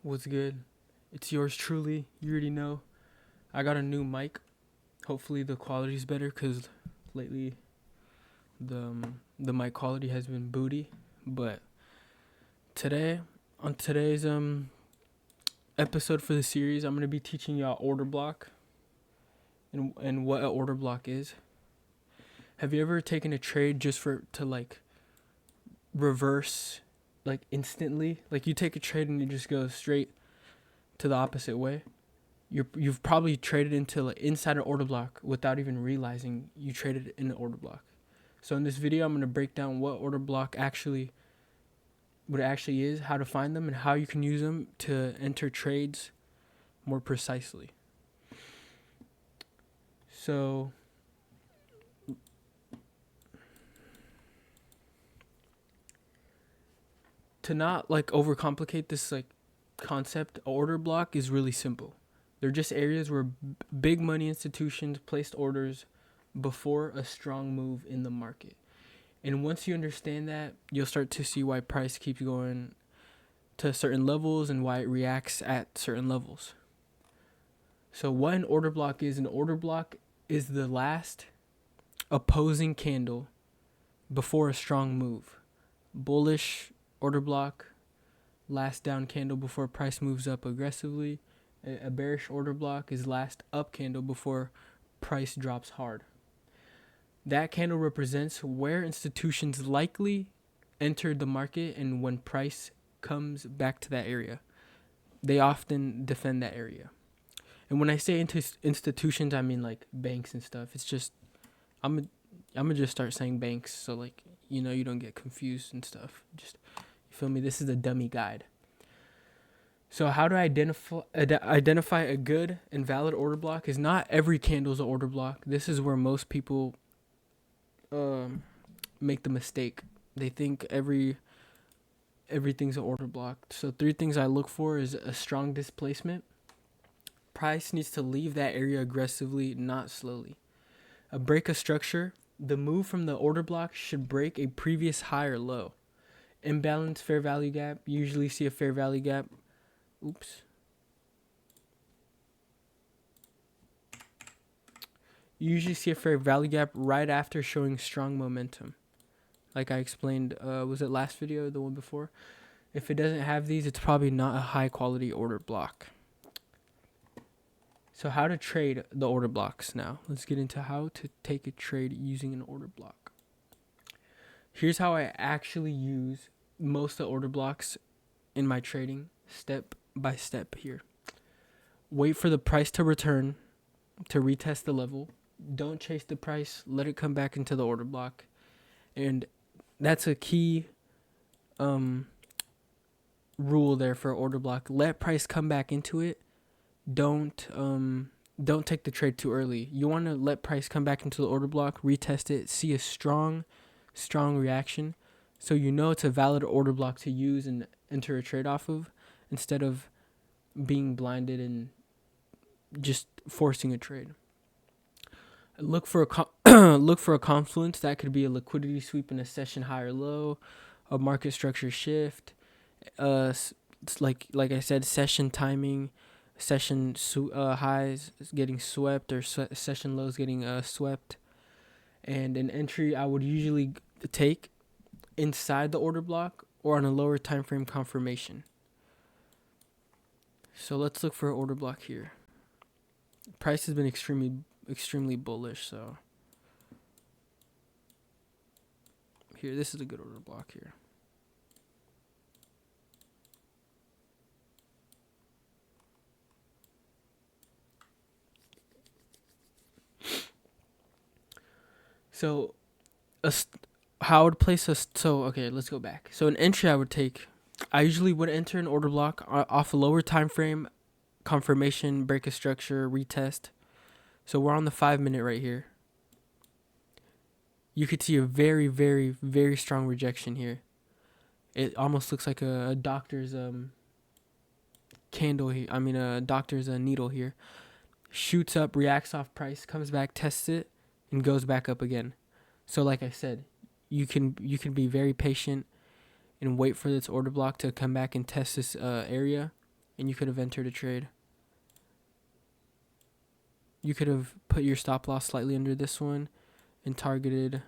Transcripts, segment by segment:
What's good? It's yours truly. You already know. I got a new mic. Hopefully the quality's better because lately the mic quality has been booty. But today, on today's episode for the series, I'm gonna be teaching y'all order block and what an order block is. Have you ever taken a trade just to like reverse like instantly? Like you take a trade and you just go straight to the opposite way. You've probably traded into like inside an order block without even realizing you traded in the order block. So in this video, I'm gonna break down what order block what it actually is, how to find them, and how you can use them to enter trades more precisely. So to not like overcomplicate this like concept, order block is really simple. They're just areas where big money institutions placed orders before a strong move in the market. And once you understand that, you'll start to see why price keeps going to certain levels and why it reacts at certain levels. So what an order block is the last opposing candle before a strong move. Bullish order block, last down candle before price moves up aggressively. A bearish order block is last up candle before price drops hard. That candle represents where institutions likely entered the market and when price comes back to that area. They often defend that area. And when I say institutions, I mean like banks and stuff. It's just, I'm gonna just start saying banks so like, you don't get confused and stuff. Just, you feel me? This is a dummy guide. So how to identify a good and valid order block is not every candle is an order block. This is where most people make the mistake. They think everything's an order block. So 3 things I look for is a strong displacement. Price needs to leave that area aggressively, not slowly. A break of structure. The move from the order block should break a previous high or low. Imbalanced fair value gap. You usually see a fair value gap. You usually see a fair value gap right after showing strong momentum. Like I explained, was it last video or the one before? If it doesn't have these, it's probably not a high quality order block. So how to trade the order blocks now. Let's get into how to take a trade using an order block. Here's how I actually use most of the order blocks in my trading, step by step here. Wait for the price to return, to retest the level. Don't chase the price. Let it come back into the order block. And that's a key rule there for order block. Let price come back into it. Don't take the trade too early. You want to let price come back into the order block, retest it, see a strong reaction, so you know it's a valid order block to use and enter a trade off of, instead of being blinded and just forcing a trade. Look for a confluence. That could be a liquidity sweep in a session high or low, a market structure shift. It's like I said, session timing, session highs getting swept or session lows getting swept. And an entry I would usually take inside the order block or on a lower time frame confirmation. So let's look for an order block here. Price has been extremely bullish, so here, this is a good order block here. So how I would place okay, let's go back. So an entry I usually would enter an order block off a lower time frame, confirmation, break of structure, retest. So we're on the 5-minute right here. You could see a very, very, very strong rejection here. It almost looks like a doctor's candle here. I mean a doctor's needle here. Shoots up, reacts off price, comes back, tests it, and goes back up again. So like I said, you can be very patient and wait for this order block to come back and test this area and you could have entered a trade. You could have put your stop loss slightly under this one and targeted.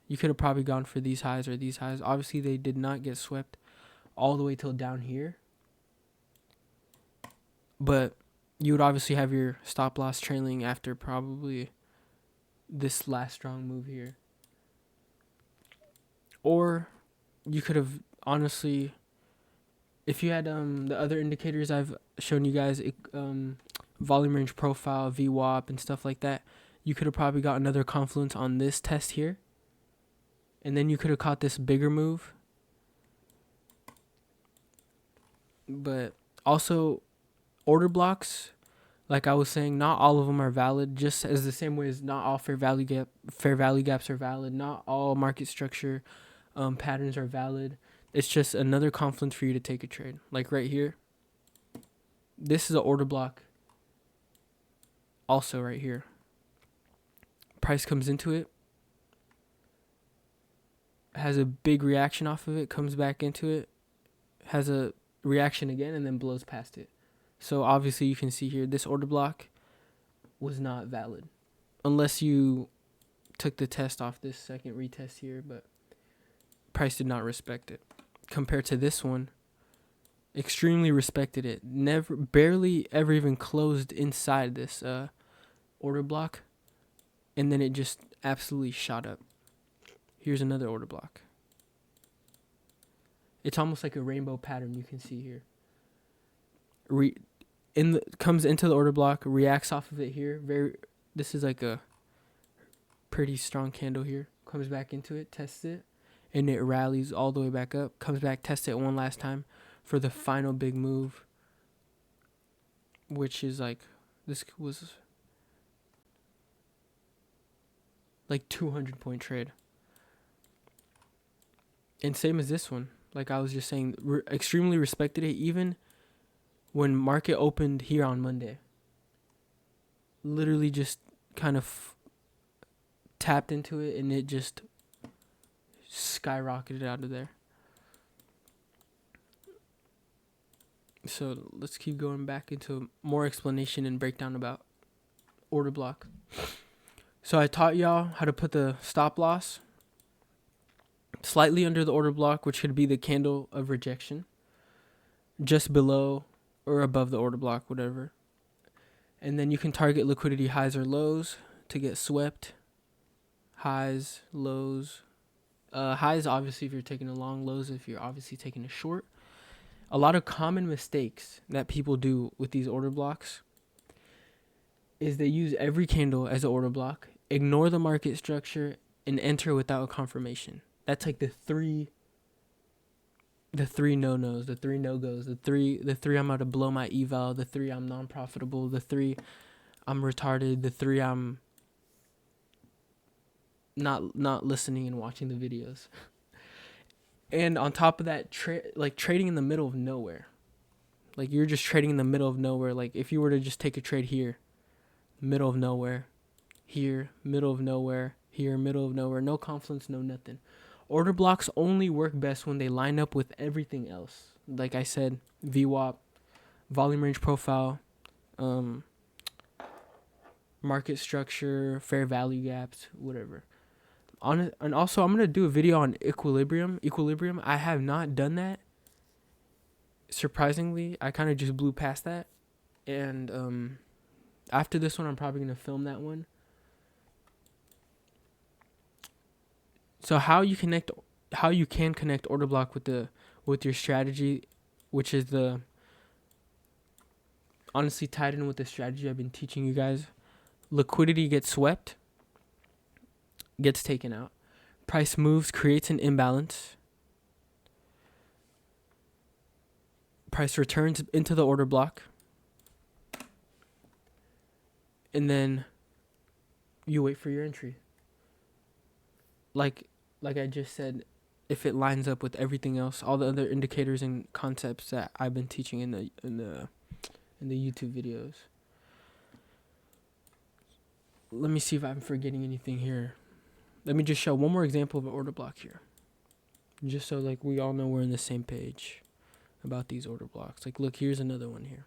You could have probably gone for these highs or these highs. Obviously, they did not get swept all the way till down here. But you would obviously have your stop loss trailing after probably this last strong move here. Or you could have honestly, if you had the other indicators I've shown you guys, volume range profile, VWAP, and stuff like that, you could have probably got another confluence on this test here. And then you could have caught this bigger move. But also, order blocks, like I was saying, not all of them are valid. Just as the same way as not all fair value gaps are valid. Not all market structure patterns are valid. It's just another confluence for you to take a trade. Like right here, this is an order block. Also right here, price comes into it, has a big reaction off of it, comes back into it, has a reaction again, and then blows past it. So obviously you can see here, this order block was not valid unless you took the test off this second retest here, but price did not respect it. Compared to this one, extremely respected it. Barely ever even closed inside this order block, and then it just absolutely shot up. Here's another order block. It's almost like a rainbow pattern you can see here. Comes into the order block, reacts off of it here. This is like a pretty strong candle here. Comes back into it, tests it, and it rallies all the way back up. Comes back, tests it one last time for the final big move, which is like, this was like 200-point trade. And same as this one, like I was just saying, extremely respected it even when market opened here on Monday. Literally just kind of tapped into it, and it just skyrocketed out of there. So let's keep going back into more explanation and breakdown about order block. So I taught y'all how to put the stop loss slightly under the order block, which could be the candle of rejection, just below or above the order block, whatever. And then you can target liquidity highs or lows to get swept. Highs, lows. Highs, obviously, if you're taking a long. Lows, if you're obviously taking a short. A lot of common mistakes that people do with these order blocks is they use every candle as an order block, ignore the market structure, and enter without a confirmation. That's like the three no-nos, the three no-goes, the three I'm about to blow my eval, the three I'm non-profitable, the three I'm retarded, the three I'm not listening and watching the videos. And on top of that, trading in the middle of nowhere. Like you're just trading in the middle of nowhere. Like if you were to just take a trade here, middle of nowhere, here, middle of nowhere, here, middle of nowhere, no confluence, no nothing. Order blocks only work best when they line up with everything else. Like I said, VWAP, volume range profile, market structure, fair value gaps, whatever. And also, I'm going to do a video on equilibrium. I have not done that. Surprisingly, I kind of just blew past that. And after this one, I'm probably going to film that one. So how you can connect order block with your strategy, which is honestly tied in with the strategy I've been teaching you guys. Liquidity gets swept, gets taken out. Price moves, creates an imbalance. Price returns into the order block. And then you wait for your entry. Like I just said, if it lines up with everything else, all the other indicators and concepts that I've been teaching in the YouTube videos. Let me see if I'm forgetting anything here. Let me just show one more example of an order block here, just so like we all know we're on the same page. about these order blocks. Like, look, here's another one here.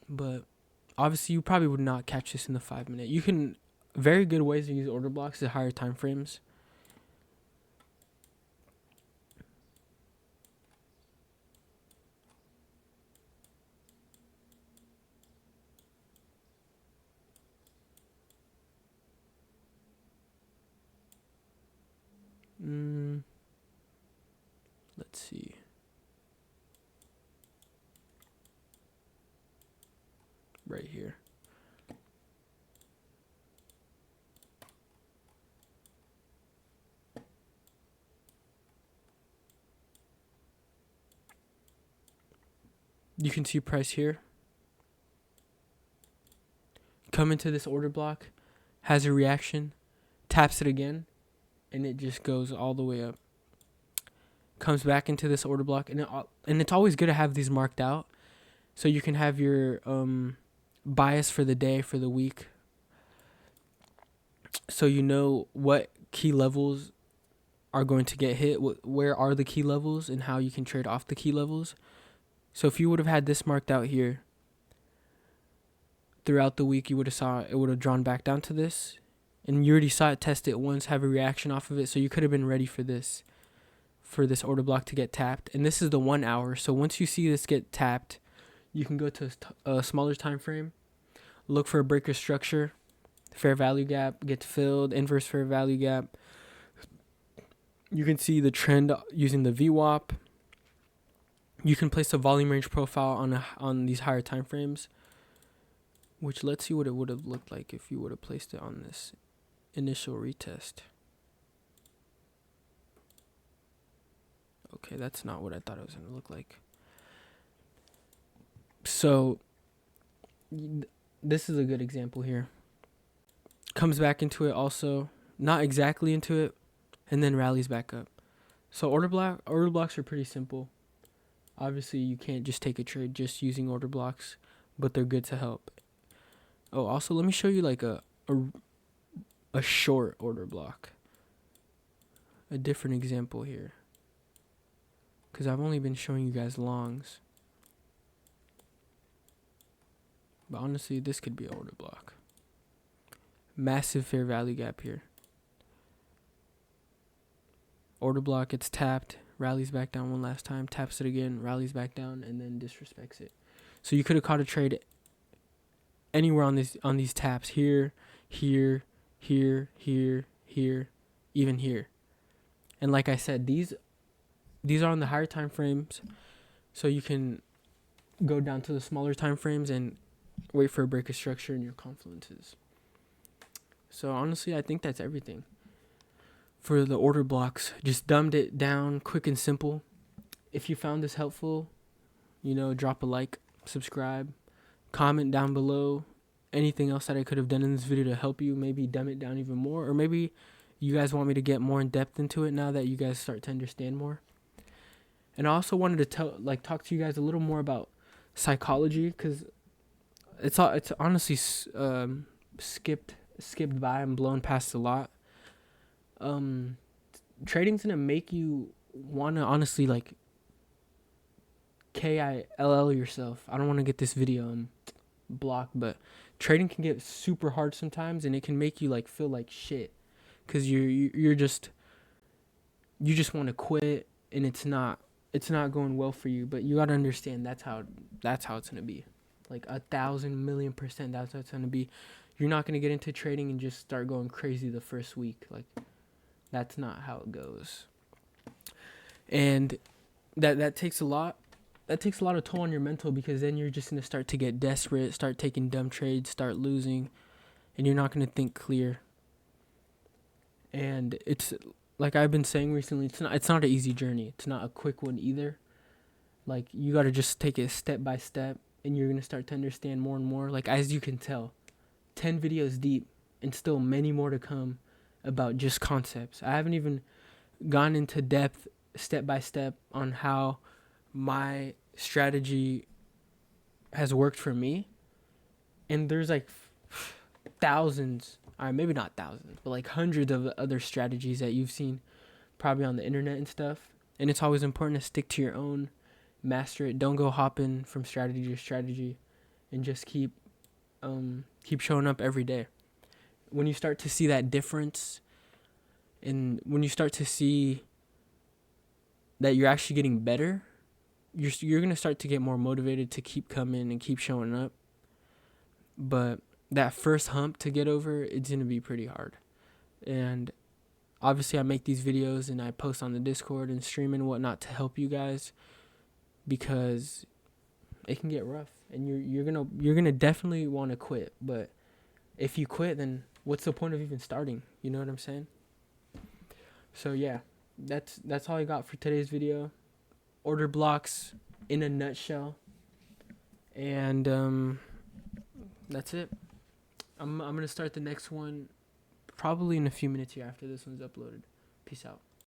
But obviously, you probably would not catch this in the 5 minute. You can, very good ways to use order blocks is higher time frames. Let's see. Right here. You can see price here. Come into this order block, has a reaction, taps it again, and it just goes all the way up. Comes back into this order block, and it's always good to have these marked out, so you can have your bias for the day, for the week, so you know what key levels are going to get hit, where are the key levels, and how you can trade off the key levels. So if you would have had this marked out here throughout the week, you would have saw it would have drawn back down to this, and you already saw it test it once, have a reaction off of it, so you could have been ready for this order block to get tapped. And this is the 1 hour, so once you see this get tapped, you can go to a smaller time frame, look for a breaker structure, fair value gap gets filled, inverse fair value gap. You can see the trend using the VWAP. You can place a volume range profile on these higher time frames, which let's see what it would have looked like if you would have placed it on this initial retest. Okay, that's not what I thought it was going to look like. So this is a good example here. Comes back into it also, not exactly into it, and then rallies back up. So order blocks are pretty simple. Obviously, you can't just take a trade just using order blocks, but they're good to help. Oh, also, let me show you like a short order block. A different example here, because I've only been showing you guys longs. But honestly, this could be an order block. Massive fair value gap here. Order block gets tapped, rallies back down one last time, taps it again, rallies back down, and then disrespects it. So you could have caught a trade anywhere on these taps, here, here, here, here, here, even here. And like I said, these are on the higher time frames, so you can go down to the smaller time frames and wait for a breaker structure in your confluences. So honestly, I think that's everything for the order blocks. Just dumbed it down, quick and simple. If you found this helpful, drop a like, subscribe, comment down below anything else that I could have done in this video to help you, maybe dumb it down even more, or maybe you guys want me to get more in depth into it now that you guys start to understand more. And I also wanted to talk to you guys a little more about psychology, because it's honestly skipped by and blown past a lot. Trading's gonna make you wanna honestly KILL yourself. I don't want to get this video blocked, but trading can get super hard sometimes, and it can make you feel like shit, because you just want to quit, and it's not going well for you. But you gotta understand that's how it's gonna be. 1,000,000,000%, that's how it's gonna be. You're not gonna get into trading and just start going crazy the first week. That's not how it goes. And that takes a lot. That takes a lot of toll on your mental, because then you're just gonna start to get desperate, start taking dumb trades, start losing, and you're not gonna think clear. And it's like I've been saying recently, it's not an easy journey. It's not a quick one either. You gotta just take it step by step, and you're gonna start to understand more and more. As you can tell, 10 videos deep, and still many more to come about just concepts. I haven't even gone into depth, step by step, on how my strategy has worked for me. And there's thousands All right, maybe not thousands, but like hundreds of other strategies that you've seen probably on the internet and stuff. And it's always important to stick to your own, master it. Don't go hopping from strategy to strategy, and just keep showing up every day. When you start to see that difference, and when you start to see that you're actually getting better, you're gonna start to get more motivated to keep coming and keep showing up. But that first hump to get over, it's gonna be pretty hard. And obviously, I make these videos and I post on the Discord and stream and whatnot to help you guys, because it can get rough, and you're gonna definitely want to quit. But if you quit, then what's the point of even starting? You know what I'm saying? So yeah, that's all I got for today's video. Order blocks in a nutshell, and that's it. I'm gonna start the next one probably in a few minutes here after this one's uploaded. Peace out.